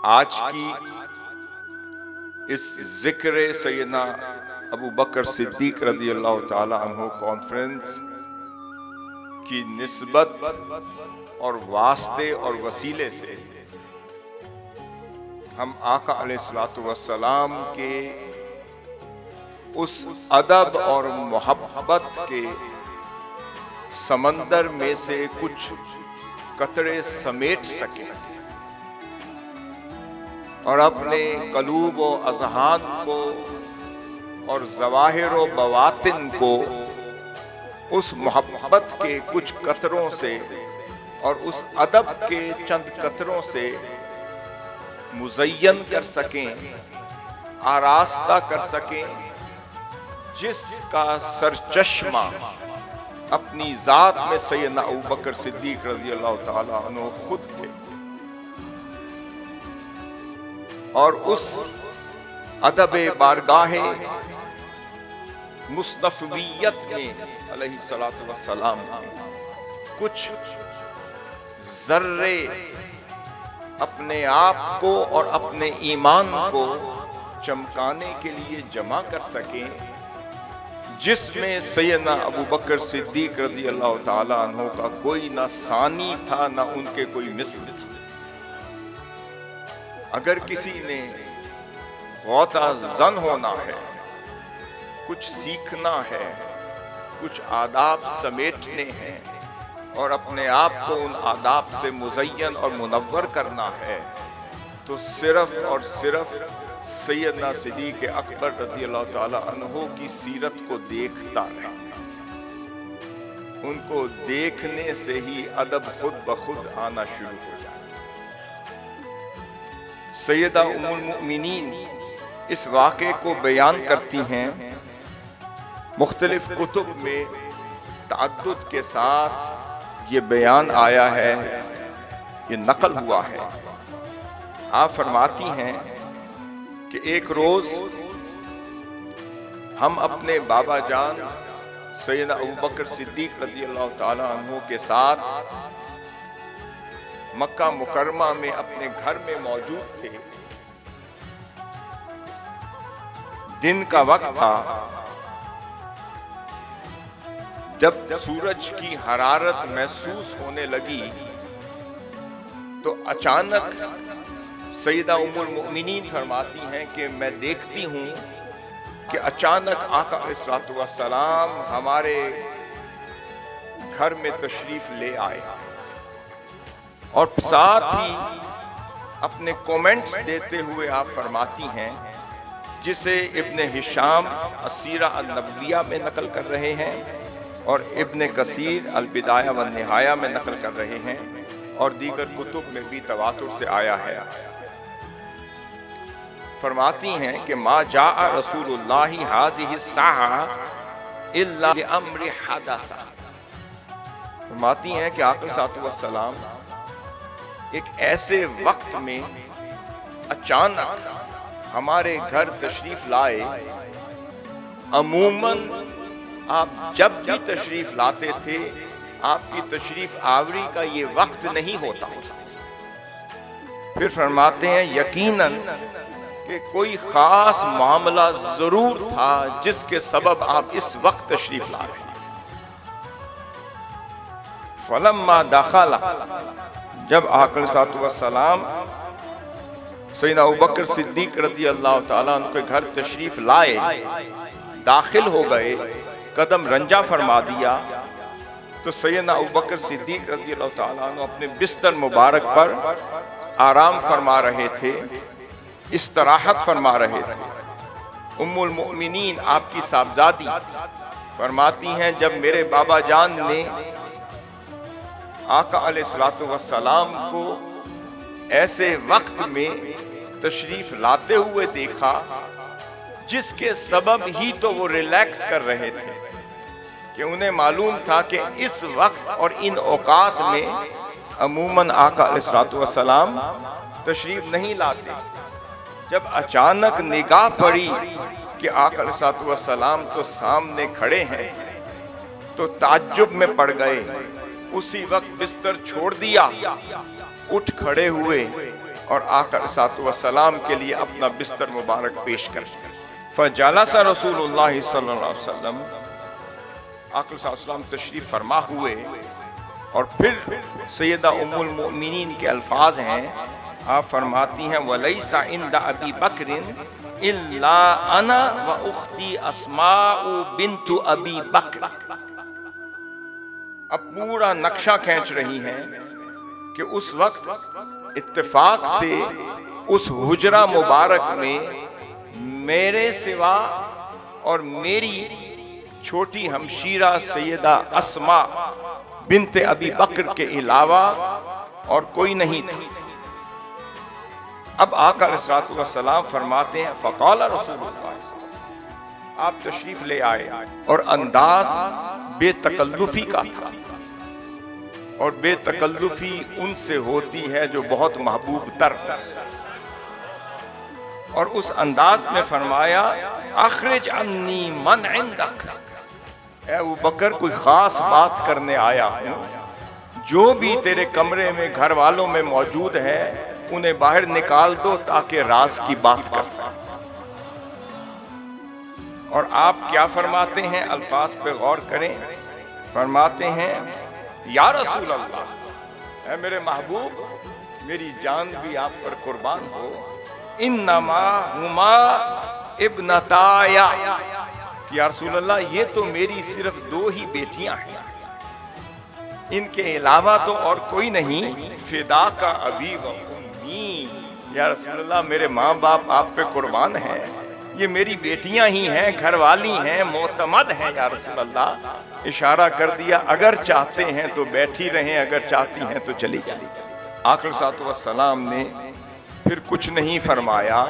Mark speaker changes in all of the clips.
Speaker 1: आज की इस जिक्र सैयदना अबू बकर सिद्दीक रज़ी अल्लाह ताला अन्हु कॉन्फ्रेंस की निस्बत और वास्ते और वसीले से हम आका अलैहिस्सलातु वस्सलाम के उस अदब और मोहब्बत के समंदर में से कुछ कतरे समेट सके और अपने कलूब व अज़हान को और ज़वाहिर व बवातिन को उस मोहब्बत के कुछ कतरों से और उस अदब के चंद कतरों से मुज़य्यन कर सकें, आरास्ता कर सकें, जिसका सरचश्मा अपनी ज़ात में सैयदना अबू बकर सिद्दीक रज़ी अल्लाह ताला अन्हु खुद थे। और उस अदब बारगाहे मुस्तफ़वियत में अलैहिस्सलातु वस्सलाम कुछ ज़र्रे अपने आप को और अपने ईमान को चमकाने के लिए जमा कर सकें, जिसमें सैयदना अबू बकर सिद्दीक रज़ी अल्लाह ताला अन्हु का कोई ना सानी था ना उनके कोई मिस्ल था। अगर किसी ने गौता जन होना है, कुछ सीखना है, कुछ आदाब समेटने हैं और अपने आप को उन आदाब से मुज़य्यन और मुनव्वर करना है, तो सिर्फ और सिर्फ सैयदना सिद्दीक़ अकबर रज़ी अल्लाह ताला अन्हु की सीरत को देखता रहे। उनको देखने से ही अदब खुद ब खुद आना शुरू हो जाए। सैयदा उम्मुल मोमिनीन इस वाक़े को बयान करती हैं, मुख्तलिफ कुतुब में तअद्दुद के साथ ये बयान आया है, ये नकल हुआ है। आप फरमाती हैं कि एक रोज हम अपने बाबा जान सैयदना अबू बकर सिद्दीक रज़ी अल्लाह ताला अन्हु के साथ मक्का मुकरमा में अपने घर में मौजूद थे। दिन का वक्त था, जब सूरज की हरारत महसूस होने लगी तो अचानक सैयदा उम्मुल मोमिनीन फरमाती हैं कि मैं देखती हूँ कि अचानक आका अलैहिस्सलातु वस्सलाम हमारे घर में तशरीफ ले आए और साथ ही अपने कमेंट्स देते हुए आप फरमाती हैं, जिसे इब्ने हिशाम अस्सीरा अन-नबविया में नकल कर रहे हैं और इब्ने कसीर अल-बिदाया व निहाया में नकल कर रहे हैं और दीगर कुतुब में भी तवातुर से आया है। फरमाती हैं कि मा जाअ रसूलुल्लाहि हाज़िहि साअ इल्ला लिअम्रि हदसा। फरमाती हैं कि आका सल्लल्लाहु अलैहि वसल्लम एक ऐसे वक्त में अचानक हमारे घर तशरीफ लाए। अमूमन आप जब भी तशरीफ लाते थे, आपकी तशरीफ आवरी का ये वक्त नहीं होता। फिर फरमाते हैं यकीनन कि कोई खास मामला जरूर था जिसके सबब आप इस वक्त तशरीफ ला रहे हैं। फलम्मा दखला, जब आका सल्लल्लाहु सैयदना अबू बकर सिद्दीक रज़ी अल्लाह ताला अन्हु के घर तशरीफ लाए, दाखिल हो गए, कदम रंजा फरमा दिया, तो सैयदना अबू बकर सिद्दीक रज़ी अल्लाह ताला अन्हु अपने बिस्तर मुबारक पर आराम फरमा रहे थे, इस्तराहत फरमा रहे थे। उम्मुल मोमिनीन आपकी साहबजादी फरमाती हैं, जब मेरे बाबा जान ने आका अलैहिस्सलातु वस्सलाम को ऐसे वक्त में तशरीफ लाते हुए देखा जिसके सबब ही तो वो रिलैक्स कर रहे थे, कि उन्हें मालूम था कि इस वक्त और इन औकात में अमूमन आका अलैहिस्सलातु वस्सलाम तशरीफ नहीं लाते। जब अचानक निगाह पड़ी कि आका अलैहिस्सलातु वस्सलाम तो सामने खड़े हैं, तो ताज्जुब में पड़ गए। उसी वक्त बिस्तर छोड़ दिया, उठ खड़े हुए और आका अलैहिस्सलाम के लिए अपना बिस्तर मुबारक पेश कर। फजलसा रसूलुल्लाह सल्लल्लाहु अलैहि वसल्लम, आका अलैहिस्सलाम तशरीफ फरमा हुए और फिर सैयदा उम्मुल मोमिनीन के अल्फाज हैं, आप फरमाती हैं वलैसा इंदा अबी बकरिन इल्ला अना व उख्ती अस्माउ बिन्तु अबी बकर। अब पूरा नक्शा खींच रही हैं कि उस वक्त इत्तेफाक से उस हुजरा मुबारक में मेरे सिवा और मेरी छोटी हमशीरा सैयदा अस्मा बिन्ते अबी बकर के अलावा और कोई नहीं था। अब आका अलैहिस्सलाम फरमाते हैं फ़क़ाल रसूलुल्लाह, आप तशरीफ ले आए और अंदाज बेतकल्लुफी का था, और बेतकल्लुफी उनसे होती है जो बहुत महबूब तर। और उस अंदाज में फरमाया अखरिज अन्नी मन इंदक, ए अबू बकर कोई खास बात करने आया हूं, जो भी तेरे कमरे में घर वालों में मौजूद है उन्हें बाहर निकाल दो ताकि राज की बात कर सकें। और आप क्या फरमाते हैं, अल्फाज पे गौर करें, फरमाते हैं या रसूल अल्लाह, है मेरे महबूब, मेरी जान भी आप पर कुर्बान हो, इन्नमा हुमा इब्नताया, या रसूल अल्लाह ये तो मेरी सिर्फ 2 ही बेटियां हैं, इनके अलावा तो और कोई नहीं। फिदा का अबी व उम्मी, या रसूल अल्लाह मेरे माँ बाप आप पे कुर्बान हैं, ये मेरी बेटियां ही हैं, घरवाली हैं, मोतमद हैं या रसूल अल्लाह। इशारा कर दिया अगर चाहते हैं तो बैठी रहें, अगर चाहती हैं तो चली जाए। आका अलैहिस्सलाम ने फिर कुछ नहीं फरमाया,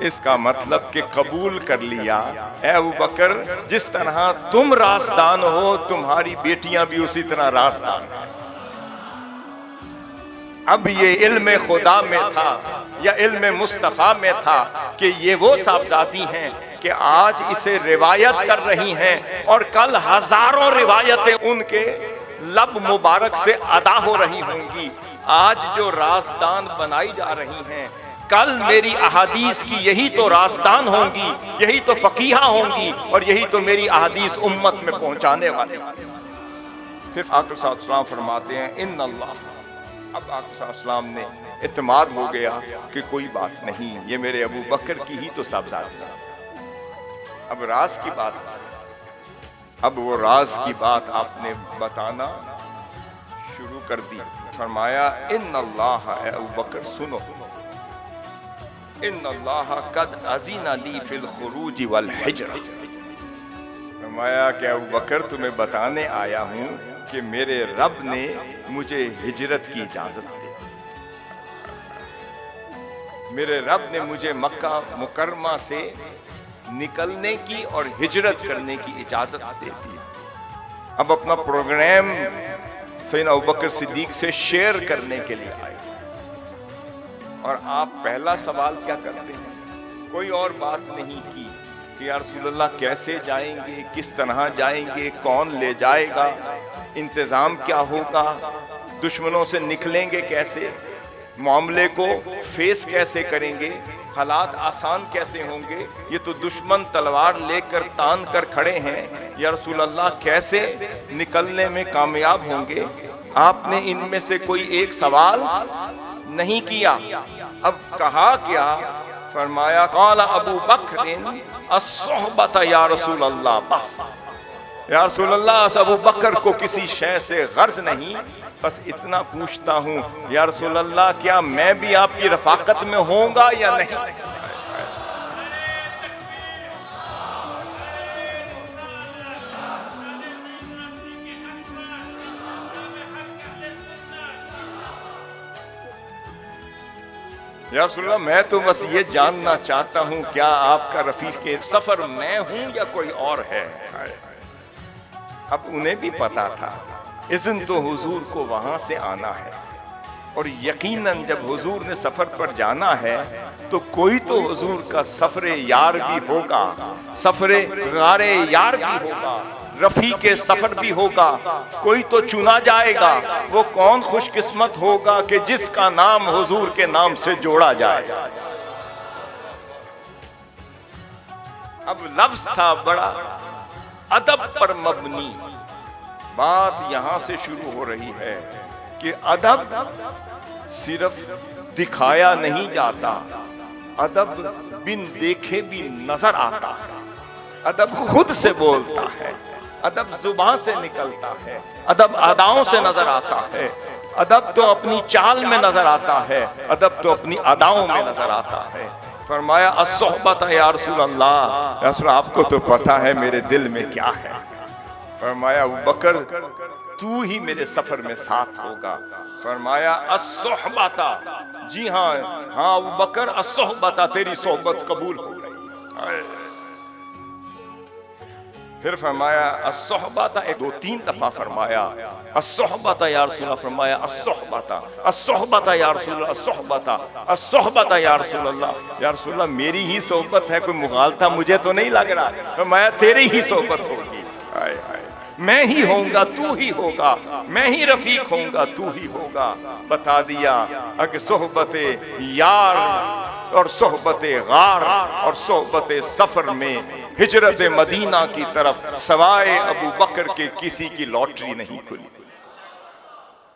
Speaker 1: इसका मतलब कि कबूल कर लिया, ए अबू बकर जिस तरह तुम रासदान हो तुम्हारी बेटियां भी उसी तरह रासदान हैं। अब ये इल्म खुदा में था या इल्म मुस्तफ़ा में था कि ये वो साहबजादी हैं कि आज इसे रिवायत कर रही हैं और कल हजारों रिवायतें उनके लब मुबारक से अदा हो रही होंगी। आज जो रासदान बनाई जा रही हैं, कल मेरी अहादीस की यही तो रासदान होंगी, यही तो फकीहा होंगी, और यही तो मेरी अहादीस उम्मत में पहुंचाने वाले। फिर आका सल्लल्लाहु फरमाते हैं इन्नल्लाह, अब आका सल्लल्लाहु ने इत्माद हो गया कि कोई बात नहीं, ये मेरे अबू बकर की ही तो साहबजादी। अब राज की बात, अब वो राज की बात आपने बताना शुरू कर दी। फरमाया इन्नल्लाह, ए अबू बकर सुनो, इन्नल्लाह कद अज़ीना ली फिल खुरूज वल हिज्र। फरमाया कि अबू बकर तुम्हें बताने आया हूँ कि मेरे रब ने मुझे हिजरत की इजाजत दी, मेरे रब ने मुझे मक्का मुकर्रमा से निकलने की और हिजरत करने की इजाजत दे दी। अब अपना प्रोग्राम सैयदना अबू बकर सिद्दीक से शेयर करने के लिए आए, और आप पहला सवाल क्या करते हैं, कोई और बात नहीं की कि या रसूलल्लाह कैसे जाएंगे, किस तरह जाएंगे, कौन ले जाएगा, इंतज़ाम क्या होगा, दुश्मनों से निकलेंगे कैसे, मामले को फेस कैसे करेंगे, हालात आसान कैसे होंगे, ये तो दुश्मन तलवार लेकर तान कर खड़े हैं, या रसूल अल्लाह कैसे निकलने में कामयाब होंगे। आपने इनमें से कोई एक सवाल नहीं किया। अब कहा क्या, फरमाया काला अबू बकर अस्सोहबत या रसूल अल्लाह, बस या रसूल अल्लाह अबू बकर को किसी शय से गर्ज नहीं, बस इतना पूछता हूँ या रसूल अल्लाह क्या मैं भी आपकी रफाकत में होऊंगा या नहीं। या रसूल अल्लाह मैं तो बस ये जानना चाहता हूँ क्या आपका रफीक के सफर मैं हूँ या कोई और है। अब उन्हें भी पता था इज़्न तो हुजूर को वहां से आना है, और यकीनन जब हुजूर ने सफर पर जाना है तो कोई तो हुजूर का सफरे यार भी होगा, सफरे गारे यार भी होगा, रफी के सफर भी होगा, कोई तो चुना जाएगा। वो कौन खुशकिस्मत होगा कि जिसका नाम हुजूर के नाम से जोड़ा जाए। अब लफ्ज था बड़ा अदब पर मबनी। बात यहां से शुरू हो रही है कि अदब सिर्फ दिखाया नहीं जाता, अदब बिन देखे भी नजर आता है। अदब खुद से बोलता है, अदब जुबान से निकलता है, अदब अदाओं से नजर आता है, अदब तो अपनी चाल में नजर आता है, अदब तो अपनी अदाओं में नजर आता है। फरमाया अस्सोहबत या रसूल अल्लाह, या रसूल आपको तो पता है मेरे दिल में क्या है। फरमाया अबू बकर तू ही मेरे सफर में साथ होगा। फरमाया अस्सोहबता, जी हाँ हाँ अबू बकर अस्सोहबता, तेरी सोहबत कबूल हो गई। फिर फरमाया अस्सोहबता, एक दो तीन दफा फरमाया अस्सोहबता या रसूल, फरमाया अस्सोहबता अस्सोहबता या रसूल, अस्सोहबता अस्सोहबता या रसूल अल्लाह। या रसूल अल्लाह मेरी ही सोहबत है, कोई मुगालता मुझे तो नहीं लग रहा। फरमाया तेरी ही सोहबत होगी, हाय हाय मैं ही होऊंगा तू ही होगा, मैं ही रफीक होऊंगा तू ही होगा। बता दिया कि सोहबते यार और सोहबते गार और सोहबते सफर में हिजरत मदीना की तरफ सवाए अबू बकर के किसी की लॉटरी नहीं खुली।